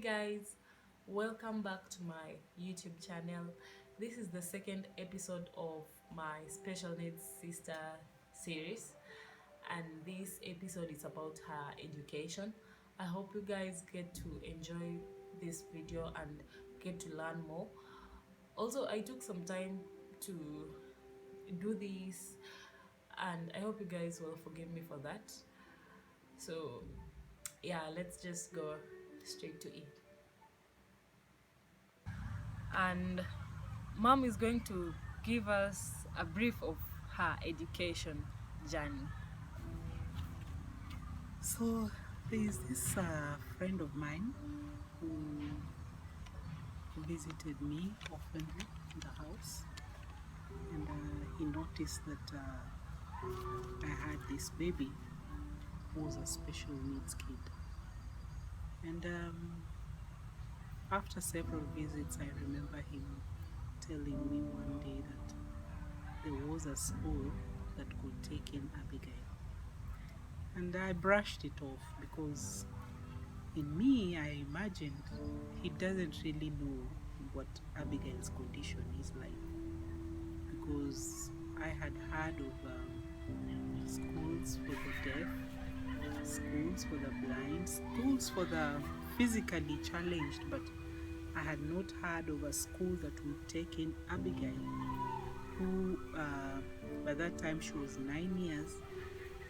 Hey guys, welcome back to my YouTube channel. This is the second episode of my special needs sister series, and this episode is about her education. I hope you guys get to enjoy this video and get to learn more. Also, I took some time to do this, and I hope you guys will forgive me for that. So, yeah, let's just go straight to it. And mom is going to give us a brief of her education journey. So there's this friend of mine who visited me often in the house, and he noticed that I had this baby who was a special needs kid. And after several visits, I remember him telling me one day that there was a school that could take in Abigail. And I brushed it off because in me, I imagined he doesn't really know what Abigail's condition is like, because I had heard of schools for the deaf, schools for the blind, schools for the physically challenged, but I had not heard of a school that would take in Abigail, who by that time she was 9 years.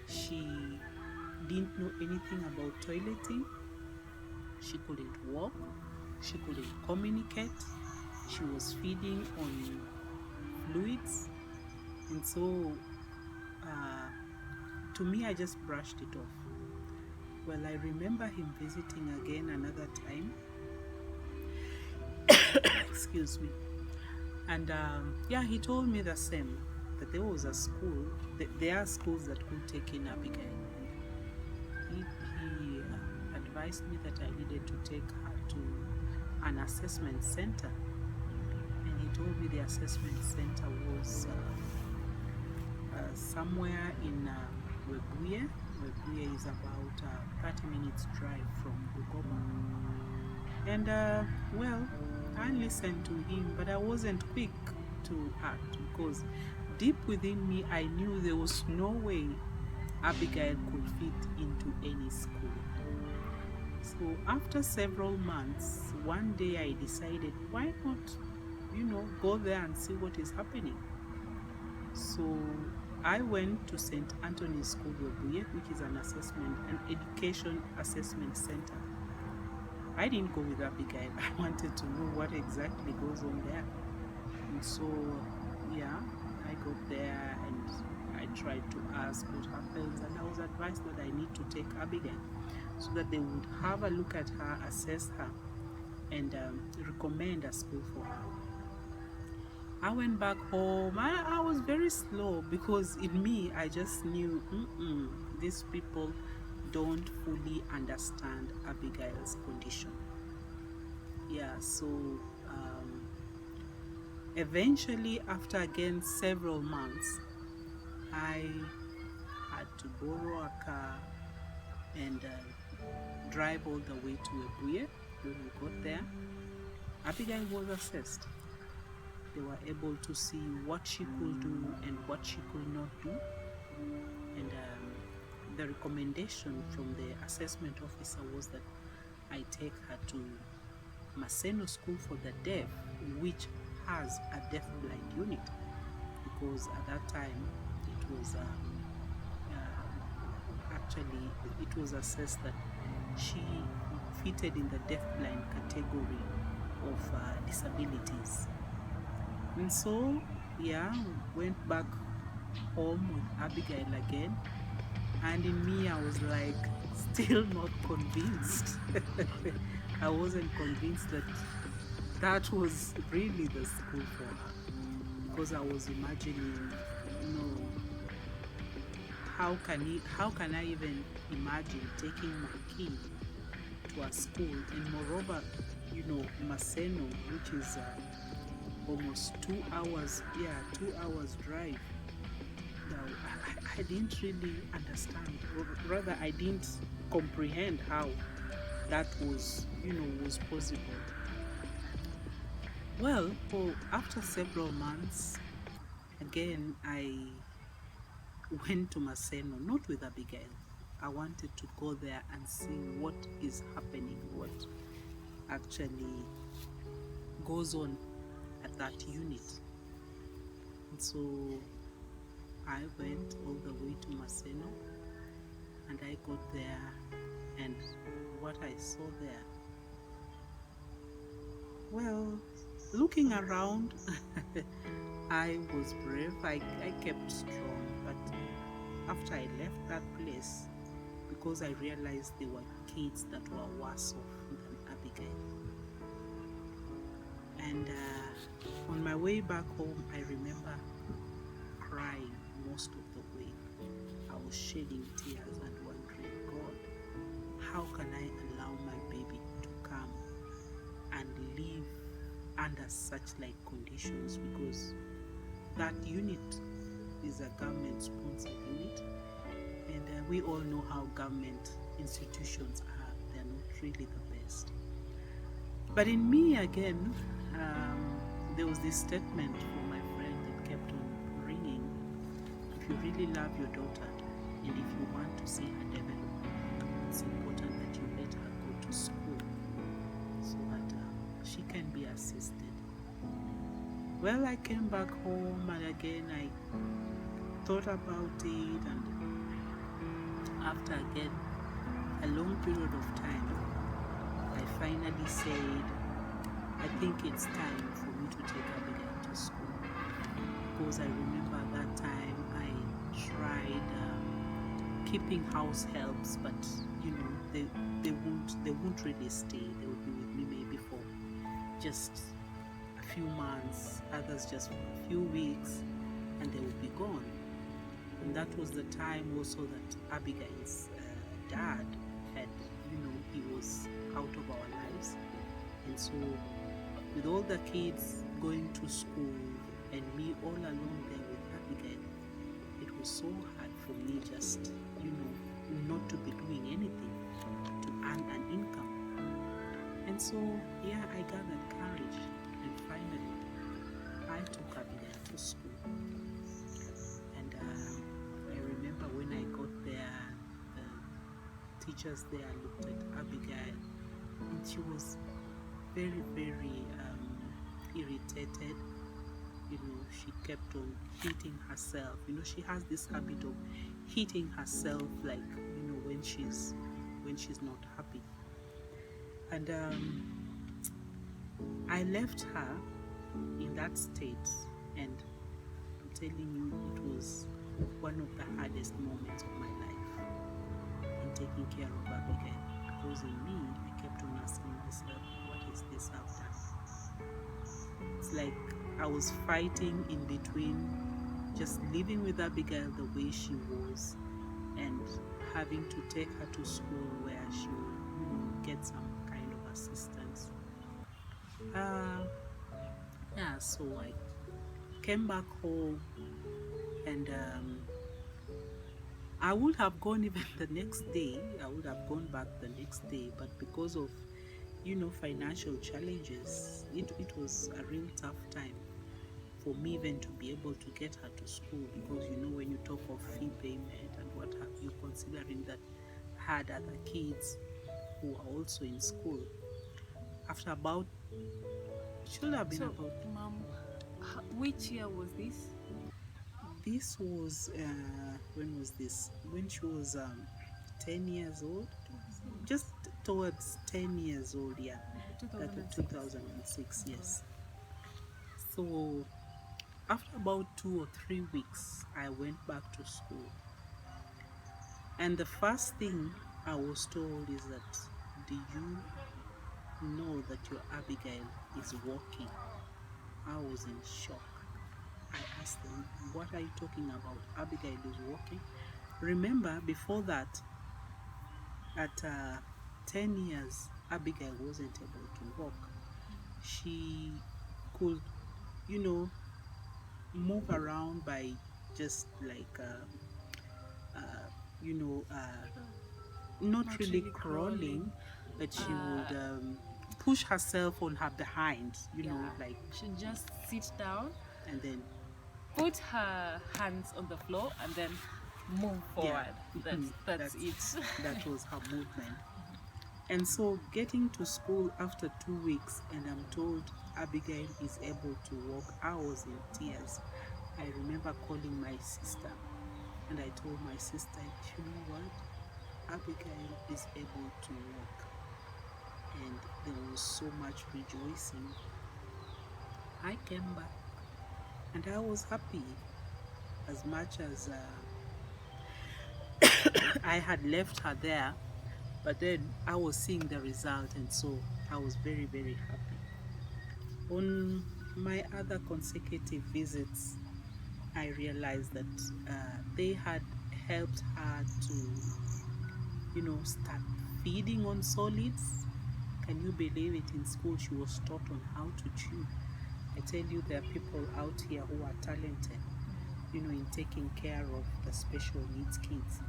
She didn't know anything about toileting. She couldn't walk, she couldn't communicate, she was feeding on fluids, and so to me I just brushed it off. Well, I remember him visiting again another time excuse me, and yeah, he told me the same, that there was a school, there are schools that could take in Abigail. He advised me that I needed to take her to an assessment center, and he told me the assessment center was somewhere in Webuye. Webuye is about 30 minutes drive from Bugoma. And well, I listened to him, but I wasn't quick to act, because deep within me I knew there was no way Abigail could fit into any school. So after several months, one day I decided, why not, go there and see what is happening. So I went to St. Anthony's School, Webuye, which is an education assessment center. I didn't go with Abigail. I wanted to know what exactly goes on there. And so, yeah, I got there and I tried to ask what happens, and I was advised that I need to take Abigail so that they would have a look at her, assess her, and recommend a school for her. I went back home. I was very slow, because in me I just knew these people don't fully understand Abigail's condition. Yeah, so eventually, after again several months, I had to borrow a car and drive all the way to Webuye. When we got there, Abigail was assessed. They were able to see what she could do and what she could not do. And the recommendation from the assessment officer was that I take her to Maseno School for the Deaf, which has a deaf-blind unit, because at that time it was actually it was assessed that she fitted in the deaf-blind category of disabilities. And so, yeah, went back home with Abigail again, and in me I was like, still not convinced. I wasn't convinced that that was really the school for her, because I was imagining, how can I even imagine taking my kid to a school, and moreover, Maseno, which is almost 2 hours, 2 hours drive. Now, I didn't really understand, or rather I didn't comprehend how that was, was possible. Well, after several months, again, I went to Maseno, not with Abigail. I wanted to go there and see what is happening, what actually goes on at that unit. And so I went all the way to Maseno, and I got there, and what I saw there, well, looking around, I was brave. I kept strong, but after I left that place, because I realized there were kids that were worse off than Abigail. And on my way back home, I remember crying most of the way. I was shedding tears and wondering, God, how can I allow my baby to come and live under such like conditions? Because that unit is a government sponsored unit, and we all know how government institutions are. They're not really the best. But in me again, there was this statement from my friend that kept on ringing. If you really love your daughter and if you want to see her develop, it's important that you let her go to school so that she can be assisted. Well, I came back home, and again I thought about it, and after again a long period of time, I finally said, I think it's time for me to take Abigail to school. Because I remember that time I tried keeping house helps, but they won't really stay. They would be with me maybe for just a few months, others just for a few weeks, and they would be gone. And that was the time also that Abigail's dad had, he was out of our lives. And so with all the kids going to school and me all alone there with Abigail, it was so hard for me just, not to be doing anything to earn an income. And so, yeah, I gathered courage, and finally I took Abigail to school. And I remember when I got there, the teachers there looked at Abigail, and she was very, very irritated. She kept on hitting herself. She has this habit of hitting herself, like, when she's not happy. And I left her in that state, and I'm telling you, it was one of the hardest moments of my life in taking care of Abigail. Because in me, I kept on asking myself, what is this I've done? It's like I was fighting in between just living with Abigail the way she was and having to take her to school where she would get some kind of assistance. So I came back home, and I would have gone even the next day. I would have gone back the next day, but because of financial challenges, it was a real tough time for me even to be able to get her to school, because when you talk of fee payment and what have you, considering that I had other kids who are also in school. After about, it should have been about. Mom, which year was this? This was when was this? When she was 10 years old, just towards 10 years old, yeah. That was 2006, yes. So after about 2 or 3 weeks, I went back to school. And the first thing I was told is that, do you know that your Abigail is walking? I was in shock. I asked them, what are you talking about? Abigail is walking? Remember, before that, at 10 years, Abigail wasn't able to walk. She could, move around by just like, not really crawling, But she would push herself on her behind, you know, like, she'd just sit down, and then put her hands on the floor, and then move forward. That's it. That was her movement. And so getting to school after 2 weeks, and I'm told Abigail is able to walk, I was in tears. I remember calling my sister, and I told my sister, you know what? Abigail is able to walk. And there was so much rejoicing. I came back, and I was happy as much as I had left her there. But then I was seeing the result, and so I was very, very happy. On my other consecutive visits, I realized that they had helped her to, you know, start feeding on solids. Can you believe it? In school, she was taught on how to chew. I tell you, there are people out here who are talented, you know, in taking care of the special needs kids.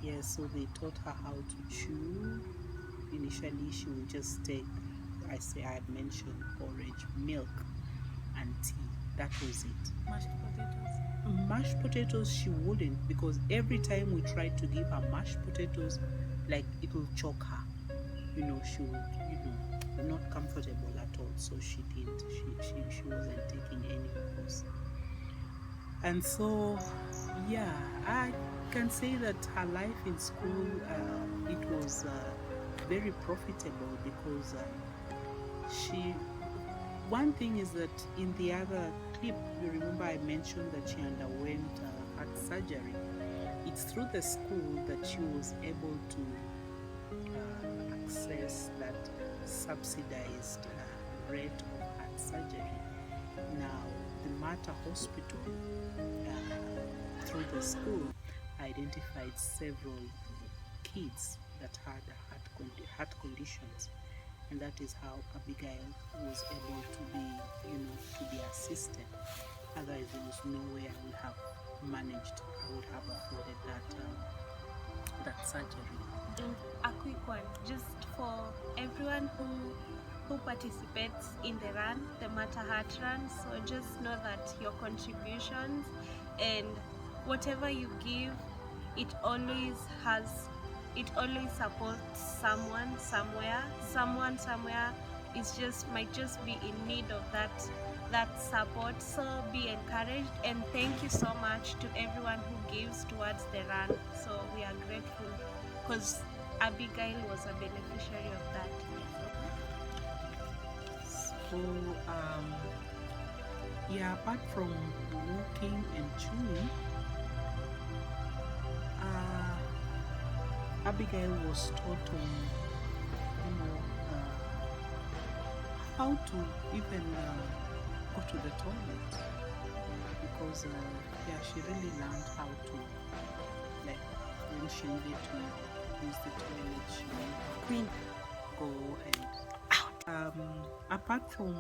Yes, so they taught her how to chew. Initially, she would just take, I had mentioned porridge, milk, and tea. That was it. Mashed potatoes? Mashed potatoes, she wouldn't, because every time we tried to give her mashed potatoes, like, it will choke her. You know, she would, you know, not comfortable at all. So she didn't. She wasn't taking any of those. And so, yeah, I can say that her life in school, it was very profitable, because one thing is that in the other clip, you remember I mentioned that she underwent heart surgery. It's through the school that she was able to access that subsidized rate of heart surgery. Now, the Mater Hospital, through the school, identified several kids that had heart conditions, and that is how Abigail was able to be, you know, to be assisted. Otherwise, there was no way I would have managed, I would have afforded that surgery. And a quick one, just for everyone who participates in the run, the Matter Heart Run. So just know that your contributions and whatever you give, it always supports someone somewhere. Someone somewhere might just be in need of that support. So be encouraged, and thank you so much to everyone who gives towards the run. So we are grateful, because Abigail was a beneficiary of that. So yeah, apart from walking and chewing, Abigail was taught on, you know, how to even go to the toilet, because yeah, she really learned how to, like, when she needed to use the toilet, she would go and apart from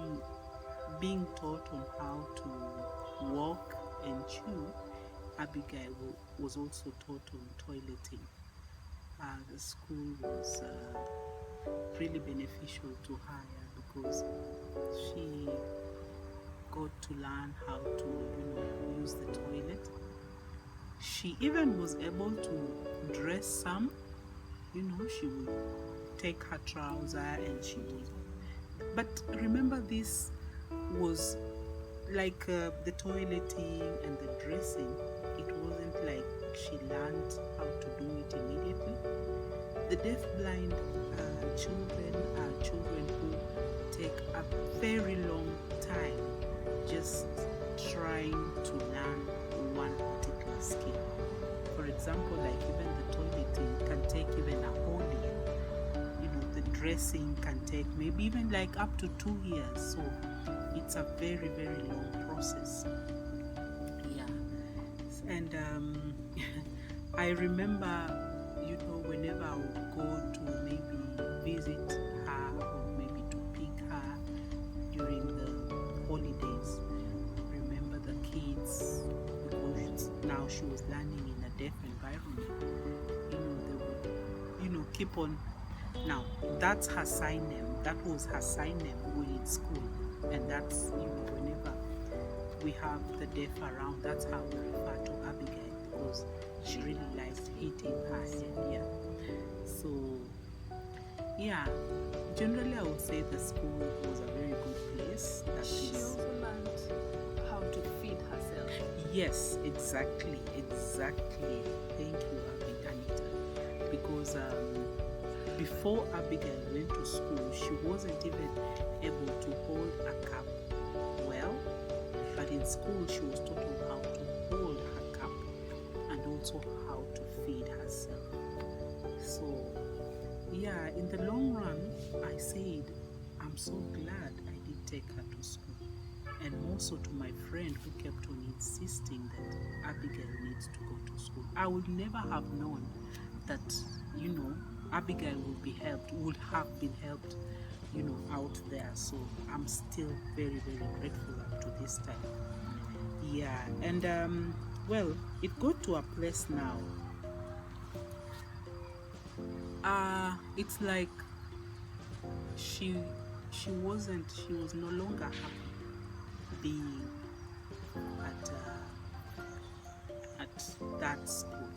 being taught on how to walk and chew, Abigail was also taught on toileting. The school was really beneficial to her, because she got to learn how to, you know, use the toilet. She even was able to dress some, you know, she would take her trouser and she would. But remember, this was like the toileting and the dressing. It wasn't like she learned how to do it immediately. The deaf-blind children are children who take a very long time just trying to learn one particular skill. For example, like even the toileting can take even a whole year. You know, the dressing can take maybe even like up to 2 years. So it's a very, very long process. Yeah. And I remember, you know, whenever I would go to maybe visit her or maybe to pick her during the holidays, remember the kids, because now she was learning in a deaf environment, you know, they would, you know, keep on Now, that's her sign name. That was her sign name when in school. And that's, whenever we have the deaf around, that's how we refer to Abigail, because she really liked hitting her head. Yeah. So, yeah, generally I would say the school was a very good place. She also learned how to feed herself. Yes, exactly. Thank you, Anita. Because before Abigail went to school, she wasn't even able to hold a cup well. But in school, she was taught on how to hold her cup and also how to feed herself. So, yeah, in the long run, I said, I'm so glad I did take her to school. And also to my friend who kept on insisting that Abigail needs to go to school. I would never have known that, Abigail would have been helped, out there. So I'm still very, very grateful up to this time. Yeah, and well, it got to a place now. It's like she was no longer happy being at that school.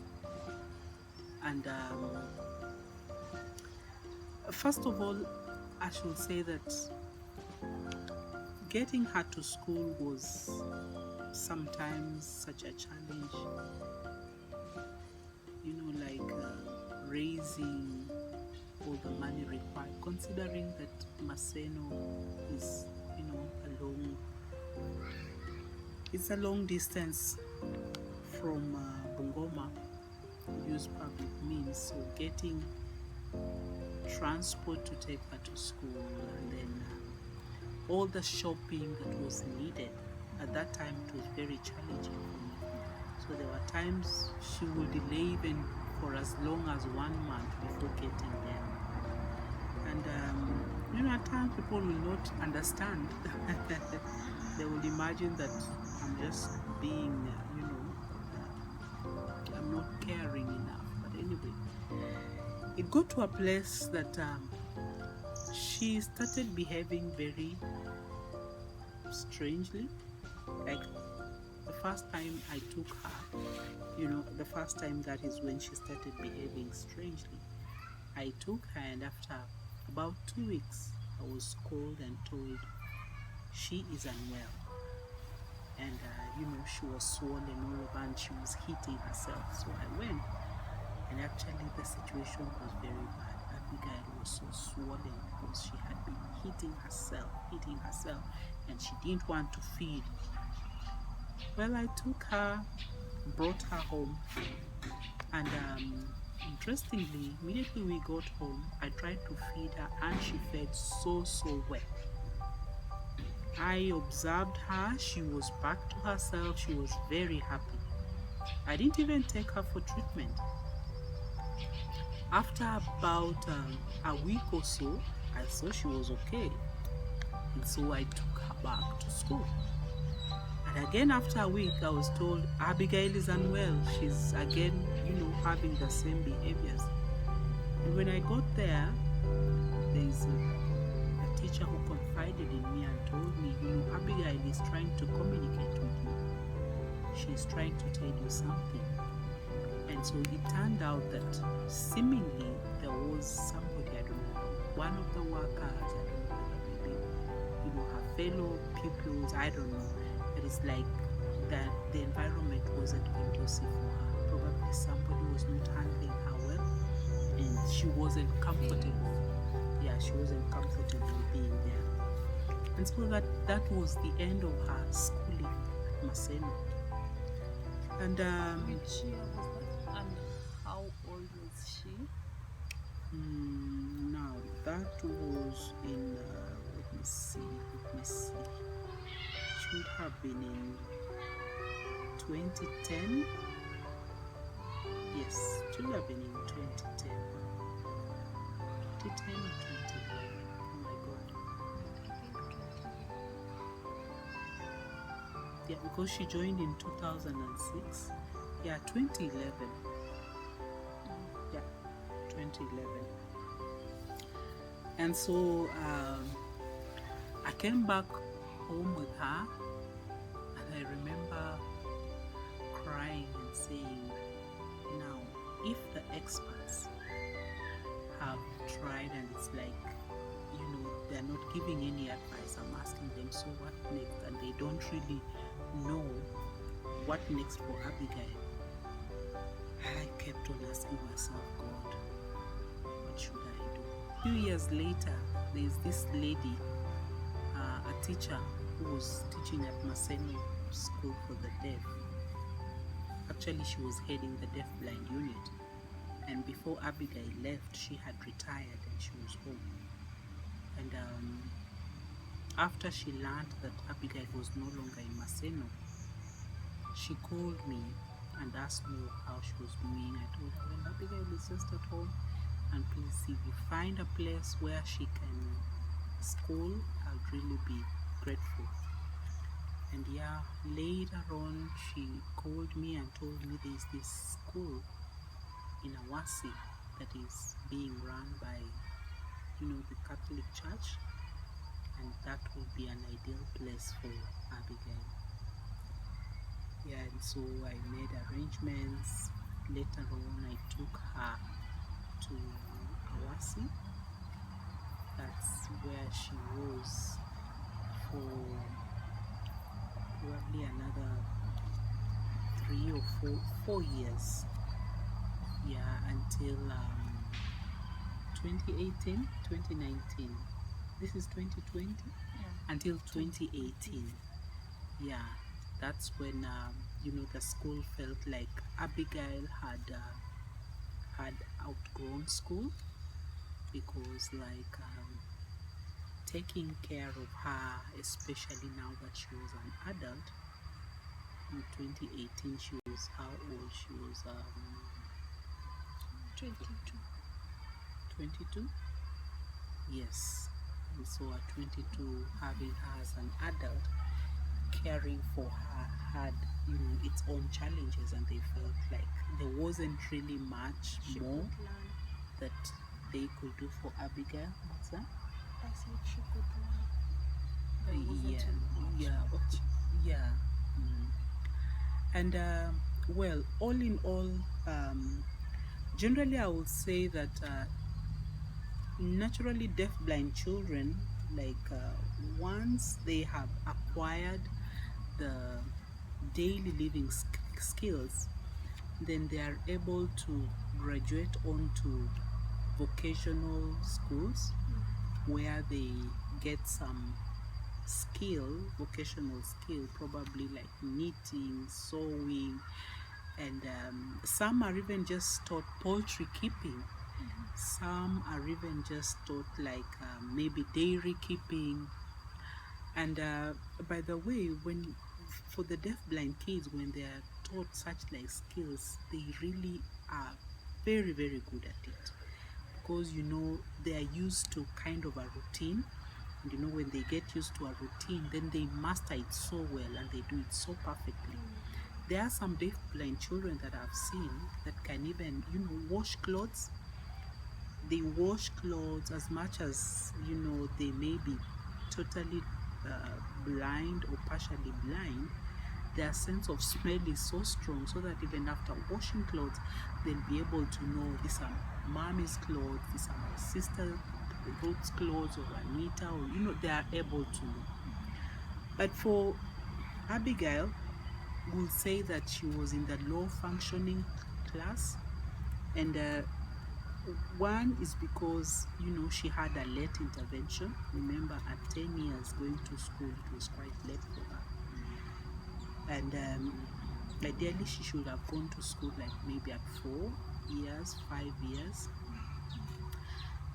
And first of all, I should say that getting her to school was sometimes such a challenge, like raising all the money required, considering that Maseno is, a long distance from Bungoma. Use public means, so getting transport to take her to school, and then all the shopping that was needed. At that time, it was very challenging for me. So there were times she would delay even for as long as 1 month before getting there. And at times people will not understand. They will imagine that I'm just being, I'm not caring enough. But anyway, it got to a place that she started behaving very strangely. Like the first time I took her, the first time, that is when she started behaving strangely. I took her, and after about 2 weeks, I was called and told she is unwell. And, she was swollen all over and she was hitting herself. So I went, and actually the situation was very bad. Abigail was so swollen because she had been hitting herself, and she didn't want to feed. Well, I took her, brought her home, and interestingly, immediately we got home, I tried to feed her, and she fed so well. I observed her, she was back to herself, she was very happy. I didn't even take her for treatment. After about a week or so, I saw she was okay, and so I took her back to school. And again, after a week, I was told Abigail is unwell. She's again, having the same behaviors. And when I got there, there is a teacher who confided in me and told me, Abigail is trying to communicate with you. She's trying to tell you something. And so it turned out that seemingly there was somebody, I don't know, one of the workers, I don't know whether maybe, her fellow pupils, I don't know. But it's like that the environment wasn't conducive for her. Probably somebody was not handling her well, and she wasn't comfortable. Yeah, she wasn't comfortable being there. And so that was the end of her schooling at Maseno. And Which year was that? And how old was she? Now that was in let me see. Should have been in 2010. Yes, should have been in 2010. 2010 or 2011. Oh my god. Yeah, because she joined in 2006. Yeah, 2011. Yeah, 2011. And so I came back home with her, and I remember crying and saying, now, if the experts have tried and it's like, they're not giving any advice, I'm asking them, so what next? And they don't really know what next for Abigail. I kept on asking myself, God, what should I do? A few years later, there's this lady, a teacher who was teaching at Maseno School for the Deaf. Actually, she was heading the deaf-blind unit. And before Abigail left, she had retired and she was home. And after she learned that Abigail was no longer in Maseno, she called me and asked me how she was doing. I told her, well, Abigail is just at home, and please, if you find a place where she can school, I'll really be grateful. And yeah, later on, she called me and told me there's this school in Awasi that is being run by, the Catholic Church, and that would be an ideal place for Abigail. Yeah, and so I made arrangements. Later on, I took her to Awasi. That's where she was for probably another 3 or 4 years. Yeah, until 2018, 2019. This is 2020? Yeah. Until 2018. Yeah, that's when, the school felt like Abigail had outgrown school, because taking care of her, especially now that she was an adult. In 2018, she was how old? She was 22. 22? Yes. And so at 22, having her as an adult, caring for her had, its own challenges, and they felt like there wasn't really much She more could learn. that they could do for Abigail. What's that? I said she could learn. There wasn't Yeah, much. yeah, okay, yeah. And well, all in all, generally I would say that naturally deaf-blind children, once they have acquired the daily living skills, then they are able to graduate onto vocational schools where they get some vocational skill, probably like knitting, sewing, and some are even just taught poultry keeping. Some are even just taught maybe dairy keeping. And by the way, for the deaf-blind kids, when they are taught such skills, they really are very, very good at it, because they are used to kind of a routine. And when they get used to a routine, then they master it so well and they do it so perfectly. There are some deaf-blind children that I've seen that can even, wash clothes. They wash clothes as much as, they may be totally blind or partially blind. Their sense of smell is so strong, so that even after washing clothes, they'll be able to know these are mommy's clothes, these are my sister Ruth's clothes, or Anita, or they are able to know. But for Abigail, we'll say that she was in the low functioning class, and one is because she had a late intervention. Remember, at 10 years going to school, it was quite late for her, and ideally she should have gone to school maybe at 4 years, 5 years.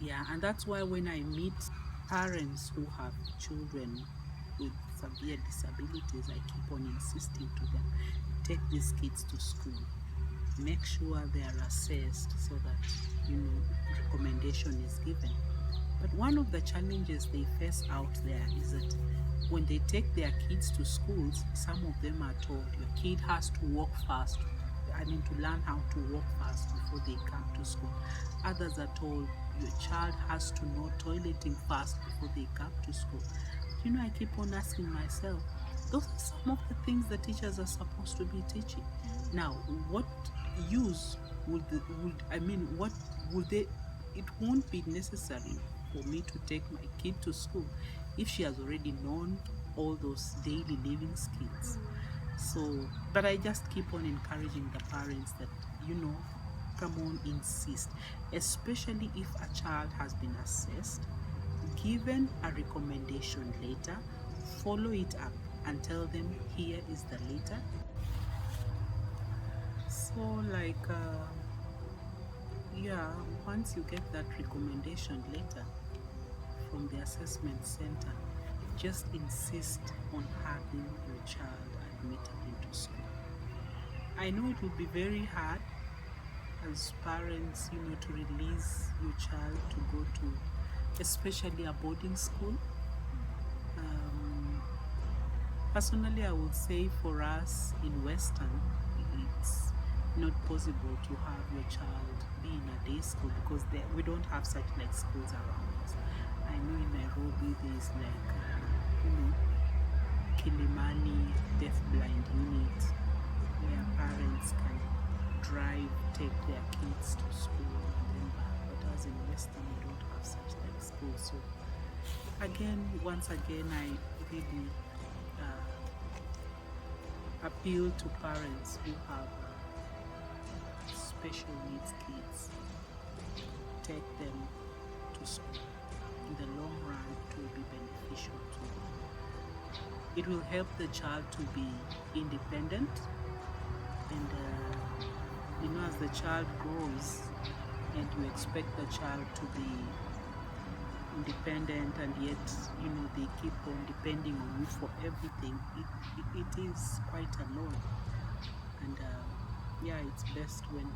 Yeah, and that's why when I meet parents who have children with severe disabilities, I keep on insisting to them, take these kids to school. Make sure they are assessed so that, recommendation is given. But one of the challenges they face out there is that when they take their kids to schools, some of them are told, your kid has to walk fast. To learn how to walk fast before they come to school. Others are told, your child has to know toileting fast before they come to school. I keep on asking myself, those are some of the things that teachers are supposed to be teaching. Now, what use what would they, it won't be necessary for me to take my kid to school if she has already known all those daily living skills. So, but I just keep on encouraging the parents that, come on, insist, especially if a child has been assessed, given a recommendation letter, follow it up and tell them here is the letter. So, once you get that recommendation letter from the assessment center, just insist on having your child admitted into school. I know it will be very hard as parents, to release your child to go to, especially a boarding school. Personally, I would say for us in Western, it's not possible to have your child be in a day school because we don't have such schools around us. I know in Nairobi there's Kilimani deaf-blind unit where parents can drive, take their kids to school and then back. But as in Western, we don't have such schools. So once again, I really appeal to parents who have special needs kids. Take them to school. In the long run, it will be beneficial to them. It will help the child to be independent, and as the child grows and you expect the child to be independent and yet they keep on depending on you for everything, it is quite alone. And it's best when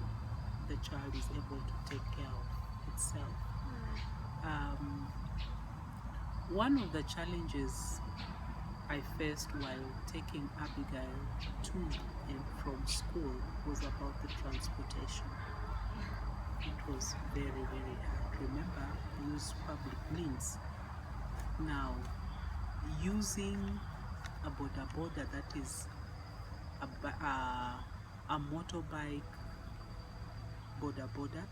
the child is able to take care of itself. One of the challenges I faced while taking Abigail to and from school was about the transportation. It was very, very hard. Remember, use public means. Now, using a boda that is a motorbike boda.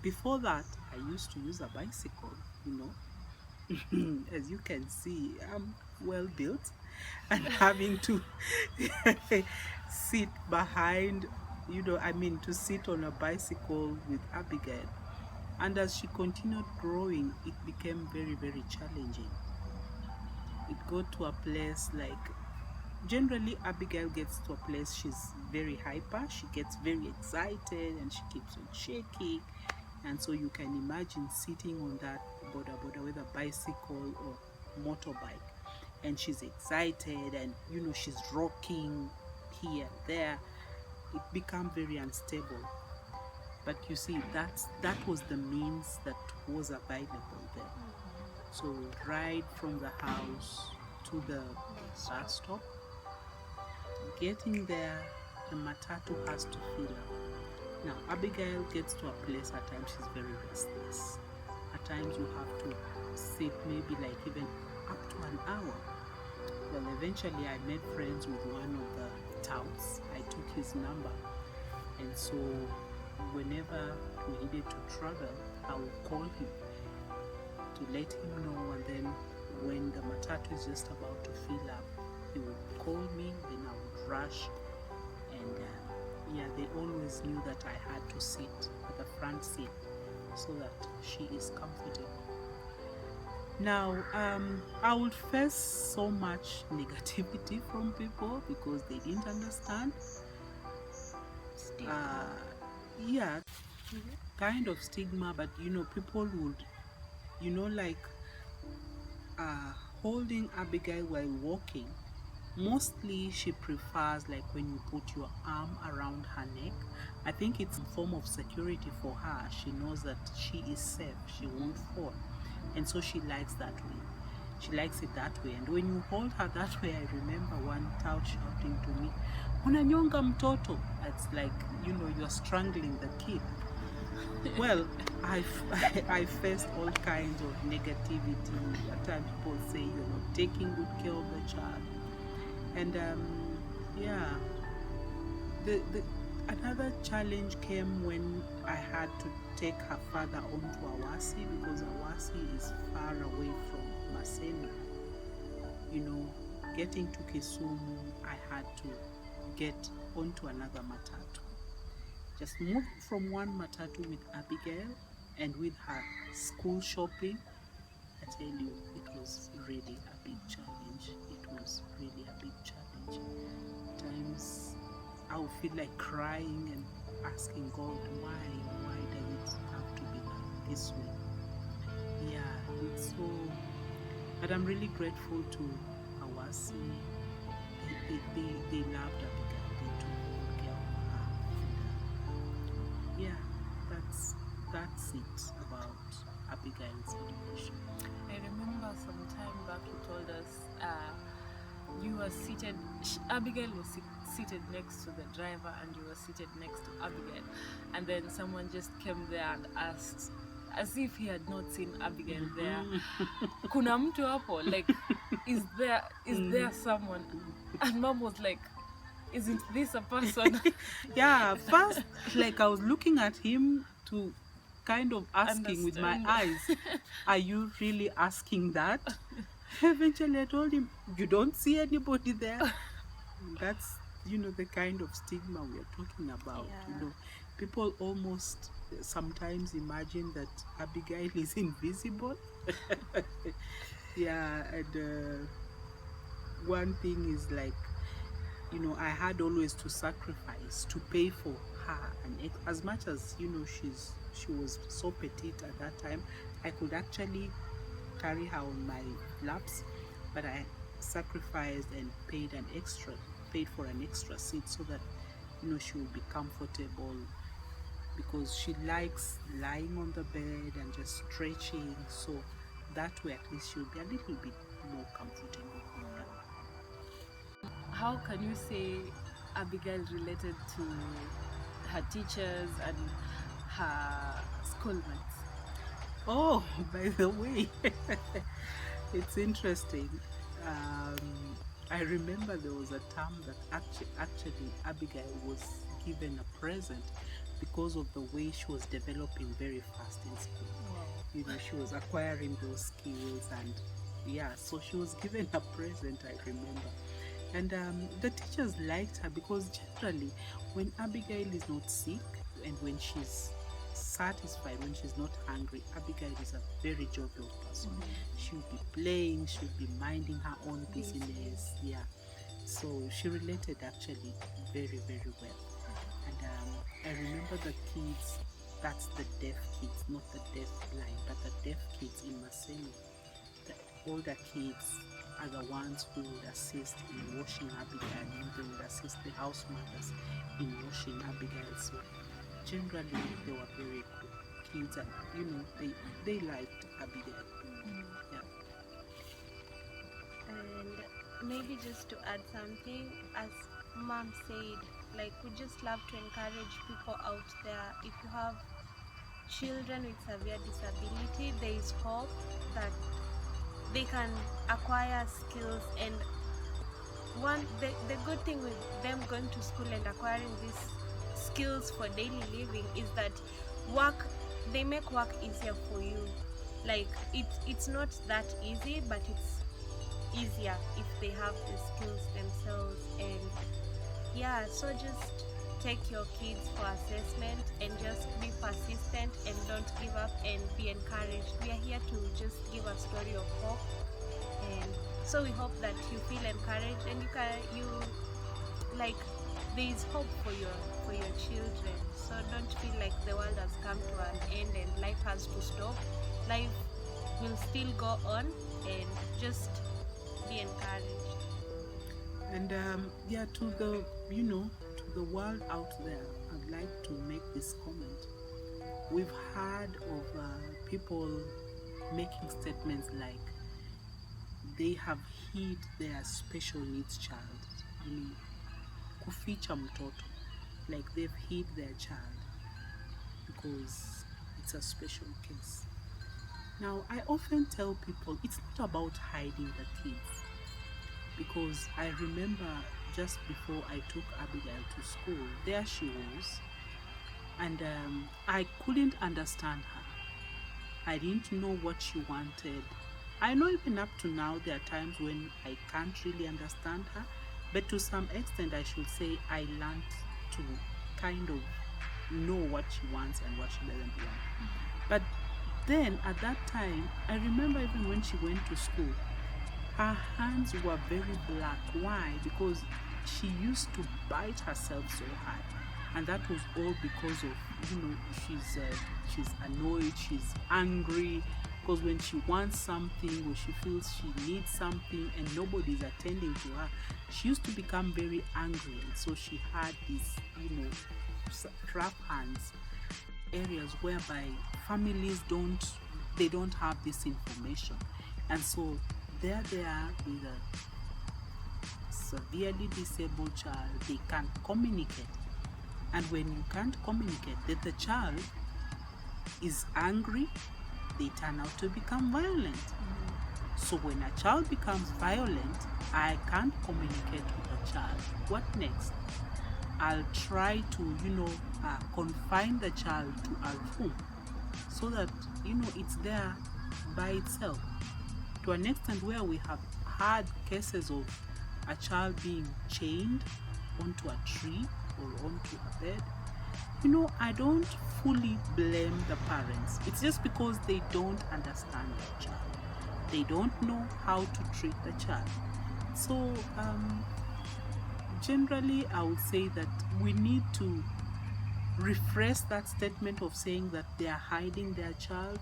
Before that, I used to use a bicycle, As you can see, I'm well built and having to sit behind, to sit on a bicycle with Abigail. And as she continued growing, it became very, very challenging. It got to a place generally Abigail gets to a place she's very hyper, she gets very excited and she keeps on shaking. And so you can imagine sitting on that boda, whether bicycle or motorbike, and she's excited and she's rocking here and there. It became very unstable. But you see, that was the means that was available then. So ride from the house to the bus stop. Getting there, the matatu has to fill up. Now, Abigail gets to a place, at times she's very restless. At times you have to sit maybe even up to an hour. Well, eventually I made friends with one of the touts. I took his number. And so whenever we needed to travel, I would call him to let him know. And then when the matatu is just about to fill up, he would call me, then I would rush. And they always knew that I had to sit at the front seat so that she is comfortable. Now, I would face so much negativity from people because they didn't understand. Kind of stigma, but people would, holding Abigail while walking. Mostly she prefers when you put your arm around her neck. I think it's a form of security for her. She knows that she is safe, she won't fall. And so she likes that way. She likes it that way. And when you hold her that way, I remember one tout shouting to me, "Unanyonga mtoto." It's you're strangling the kid. Well, I faced all kinds of negativity. At times, people say you're not taking good care of the child, and yeah, the another challenge came when I had to take her father on to Awasi, because Awasi is far away from Maseno. You know, getting to Kisumu, I had to get onto another matatu. Just moved from one matatu with Abigail and with her school shopping. I tell you, it was really a big challenge. It was really a big challenge. At times I would feel like crying and asking God, why does it have to be like this way? Yeah, it's so, but I'm really grateful to Awasi. They loved Abigail. They took good care of her. And yeah, that's it about Abigail's education. I remember some time back you told us you were seated, Abigail was seated next to the driver and you were seated next to Abigail, and then someone just came there and asked, as if he had not seen Abigail there, kuna mtu hapo, like, is there someone? And mom was like, isn't this a person? Yeah, first, like, I was looking at him to kind of asking with my Understand. eyes, are you really asking that? Eventually I told him, you don't see anybody there. That's, the kind of stigma we are talking about. Yeah. People almost sometimes imagine that Abigail is invisible. Yeah, and one thing is like, I had always to sacrifice to pay for her, and as much as she was so petite at that time, I could actually carry her on my laps, but I sacrificed and paid for an extra seat so that she will be comfortable, because she likes lying on the bed and just stretching, so that way at least she'll be a little bit more comfortable. How can you say Abigail related to her teachers and her schoolmates? Oh, by the way, it's interesting. Um, I remember there was a term that actually Abigail was given a present because of the way she was developing very fast in school. Wow. She was acquiring those skills, and yeah, so she was given a present, I remember. And the teachers liked her because generally, when Abigail is not sick and when she's satisfied, when she's not hungry, Abigail is a very jovial person. She'll be playing, she'll be minding her own business. Yeah. So she related actually very, very well. And I remember the kids, that's the deaf kids, not the deaf blind, but the deaf kids in Maseno. The older kids are the ones who would assist in washing Abigail, and they would assist the house mothers in washing Abigail. So generally they were very good kids, and they liked Abigail. Yeah. And maybe just to add something, as mom said, like, we just love to encourage people out there. If you have children with severe disability, there is hope that they can acquire skills. And the good thing with them going to school and acquiring these skills for daily living is that they make work easier for you. Like, it's not that easy, but it's easier if they have the skills themselves. And yeah, so just take your kids for assessment and just be persistent and don't give up and be encouraged. We are here to just give a story of hope, and so we hope that you feel encouraged and you like there is hope for your children. So don't feel like the world has come to an end and life has to stop. Life will still go on, and just be encouraged. And yeah, to the world out there, I'd like to make this comment. We've heard of people making statements like they have hid their special needs child, kuficha mtoto, like they've hid their child because it's a special case. Now, I often tell people it's not about hiding the kids, because I remember just before I took Abigail to school, there she was, and I couldn't understand her. I didn't know what she wanted. I know even up to now there are times when I can't really understand her, but to some extent I should say I learned to kind of know what she wants and what she doesn't want. But then at that time, I remember even when she went to school, her hands were very black. Why? Because she used to bite herself so hard, and that was all because of, she's annoyed, she's angry, because when she wants something or she feels she needs something and nobody's attending to her, she used to become very angry, and so she had these rough hands, areas whereby families don't have this information, and so there they are with a severely disabled child. They can't communicate, and when you can't communicate, then the child is angry, they turn out to become violent. So when a child becomes violent, I can't communicate with the child. What next? I'll try to confine the child to a room so that it's there by itself, to an extent where we have had cases of a child being chained onto a tree or onto a bed. I don't fully blame the parents. It's just because they don't understand the child. They don't know how to treat the child. So generally I would say that we need to rephrase that statement of saying that they are hiding their child,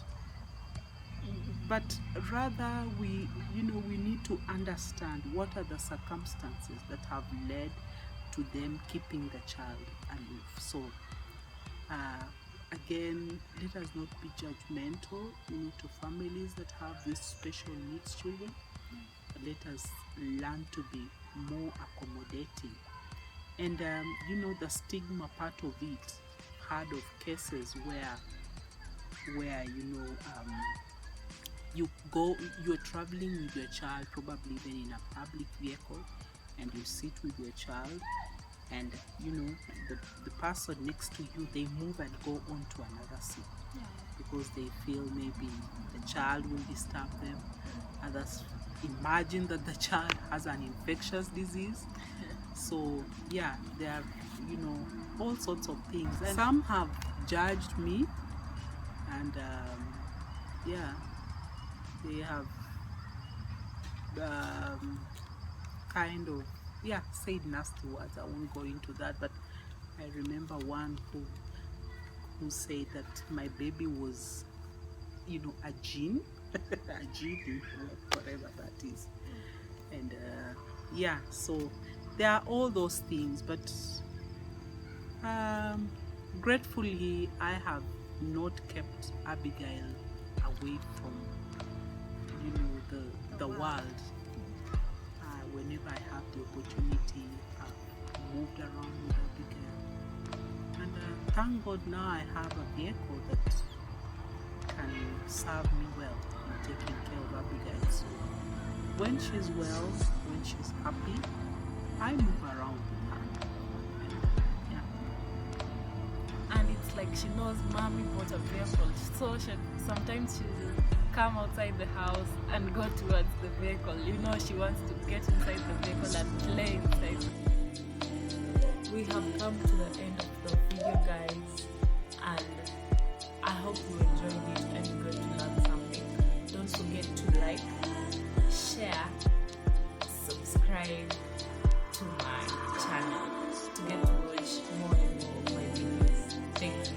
but rather we need to understand what are the circumstances that have led to them keeping the child aloof. So again, let us not be judgmental to families that have these special needs children. Let us learn to be more accommodating. And the stigma part of it, heard of cases where you're traveling with your child, probably even in a public vehicle, and you sit with your child, and the person next to you, they move and go on to another seat because they feel maybe the child will disturb them. Others imagine that the child has an infectious disease. So yeah, there are all sorts of things, and some have judged me, and they have kind of said nasty words. I won't go into that, but I remember one who said that my baby was a gene a genie, whatever that is. And so there are all those things, but gratefully I have not kept Abigail away from the world. Whenever I have the opportunity, I've moved around with Abigail, and thank God now I have a vehicle that can serve me well in taking care of Abigail. So when she's well, when she's happy, I move around with her. And it's like she knows mommy bought a vehicle, so sometimes she'll come outside the house and go towards the vehicle. She wants to get inside the vehicle and play inside. We have come to the end of the video, guys, and I hope you enjoyed it and you got to learn something. Don't forget to like, share, subscribe to my channel to get to watch more and more of my videos. Thank you.